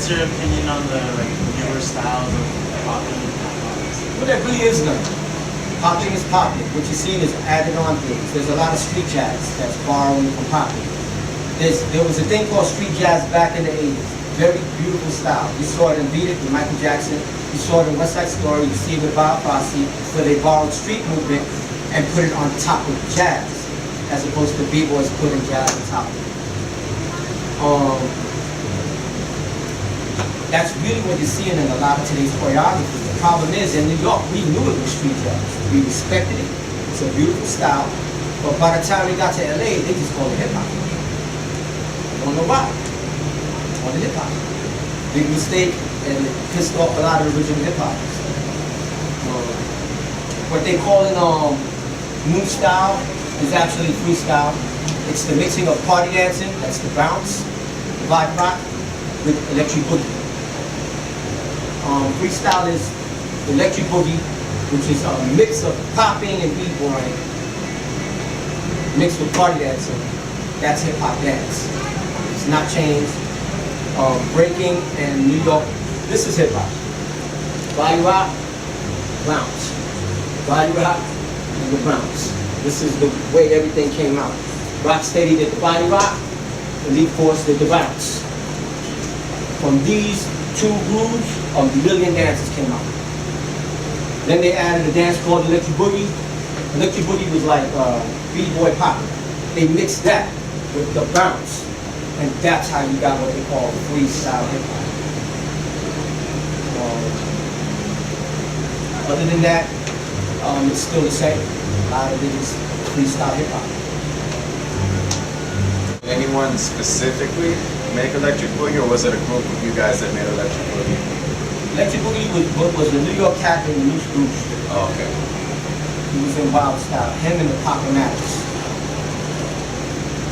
what's your opinion on the like newer styles of popping and hip hop? Well, there really is none. Popping is popping. What you're seeing is added on things. There's a lot of street jazz that's borrowing from popping. There was a thing called street jazz back in the 80s. Very beautiful style. You saw it in Beat It with Michael Jackson. You saw it in West Side Story. You see it with Bob Fosse, where they borrowed street movement and put it on top of jazz, as opposed to b-boys putting jazz on top of it. That's really what you're seeing in a lot of today's choreography. The problem is, in New York, we knew it was street jazz. We respected it. It's a beautiful style. But by the time we got to LA, they just called it hip-hop. I don't know why. On the hip-hop. Big mistake, and it pissed off a lot of original hip-hoppers. What they call it new style is actually freestyle. It's the mixing of party dancing, that's the bounce, vibe rock, with electric boogie. Freestyle is electric boogie, which is a mix of popping and b-boying, mixed with party dancing. That's hip-hop dance. It's not changed. Breaking and New York, this is hip-hop. Body rock, bounce. Body rock, and the bounce. This is the way everything came out. Rocksteady did the body rock, Elite Force did the bounce. From these two grooves, a million dances came out. Then they added a dance called Electric Boogie. Electric Boogie was like b-boy pop. They mixed that with the bounce, and that's how you got what they call freestyle hip hop. Other than that, it's still the same. A lot of it is freestyle hip hop. Anyone specifically make Electric Boogie, or was it a group of you guys that made Electric Boogie? Electric Boogie was the New York cat in the Loose Groups. Oh, okay. He was in Wild Style. Him and the Pop-O-Matics.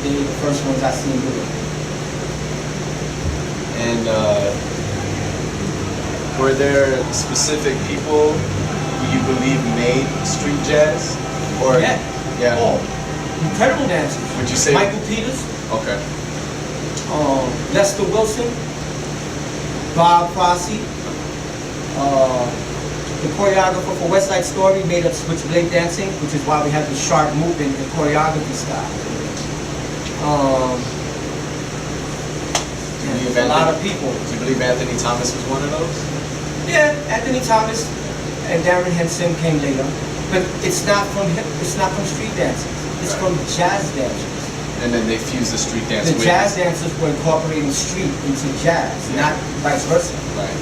They were the first ones I seen do it. And were there specific people who you believe made street jazz? Or Yeah. Oh, incredible dancers. Would you say Michael Peters? Okay. Lester Wilson, Bob Fosse, the choreographer for West Side Story made up switchblade dancing, which is why we have the sharp movement and choreography style. A lot of people. Do you believe Anthony Thomas was one of those? Yeah, Anthony Thomas and Darren Henson came later, but it's not from street dancers. It's Right. from jazz dancers. And then they fused the street dance The with jazz dancers were incorporating street into jazz, not vice versa. Right.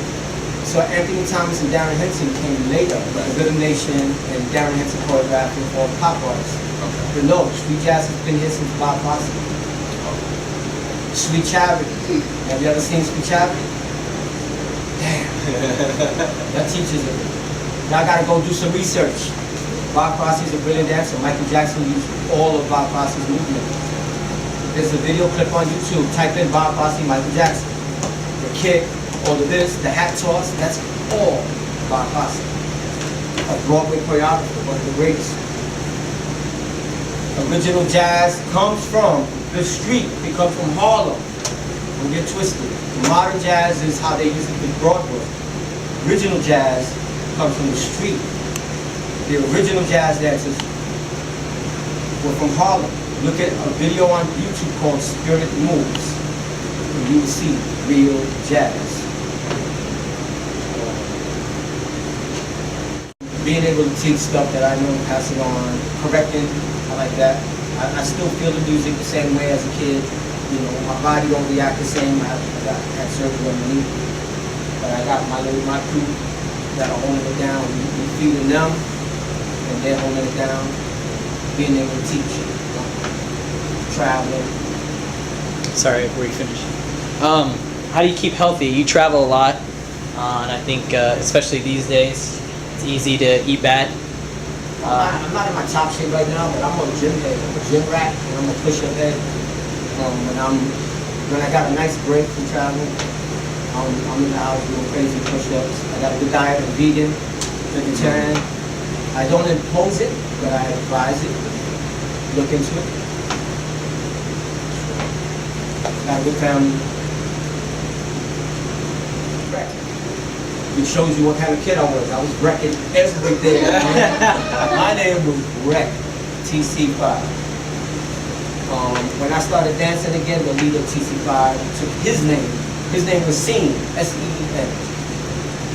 So Anthony Thomas and Darren Henson came later, Right. the Rhythm Nation and Darren Henson choreographed with all the pop artists. Okay. But no, street jazz has been here since Bob Fosse. Sweet Charity. Have you ever seen Sweet Charity? Damn. That teaches it. Now I gotta go do some research. Bob Fosse's a brilliant dancer. Michael Jackson used all of Bob Fosse's movement. There's a video clip on YouTube. Type in Bob Fosse, Michael Jackson. The kick, all of this, the hat toss, that's all Bob Fosse. A Broadway choreographer, one of the greatest. Original jazz comes from the street. It comes from Harlem. Don't get twisted. Modern jazz is how they use it with Broadway. Original jazz comes from the street. The original jazz dancers were from Harlem. Look at a video on YouTube called Spirit Moves, and you will see real jazz. Being able to teach stuff that I know, pass it on, correcting, I like that. I still feel the music the same way as a kid. You know, my body don't react the same. I had surgery on my knee, but I got my crew that are holding it down. We feeding them, and they're holding it down. Being able to teach, traveling. Sorry, before you finish. How do you keep healthy? You travel a lot, and I think especially these days, it's easy to eat bad. I'm not in my top shape right now, but I'm on a gym head. I'm a gym rat, and I'm a push-up head. When I got a nice break from traveling, I'm in the house doing crazy push-ups. I got a good diet, I'm vegan, vegetarian. I don't impose it, but I advise it. Look into it. Got a good family. which shows you what kind of kid I was. I was wrecking everything. My name was Wreck, TC5. When I started dancing again, the leader of TC5 took his name. His name was Scene, S-E-E-N.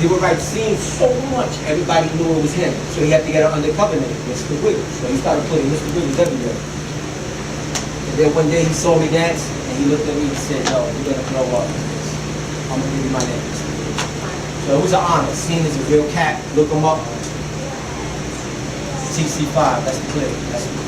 He would write Scene so much, everybody knew it was him. So he had to get an undercover name, Mr. Wiggles. So he started putting Mr. Wiggles everywhere. And then one day he saw me dance, and he looked at me and said, "No, you're gonna blow up. I'm gonna give you my name." So it was an honor. Scene is a real cat. Look him up. TC5, that's the clip. That's the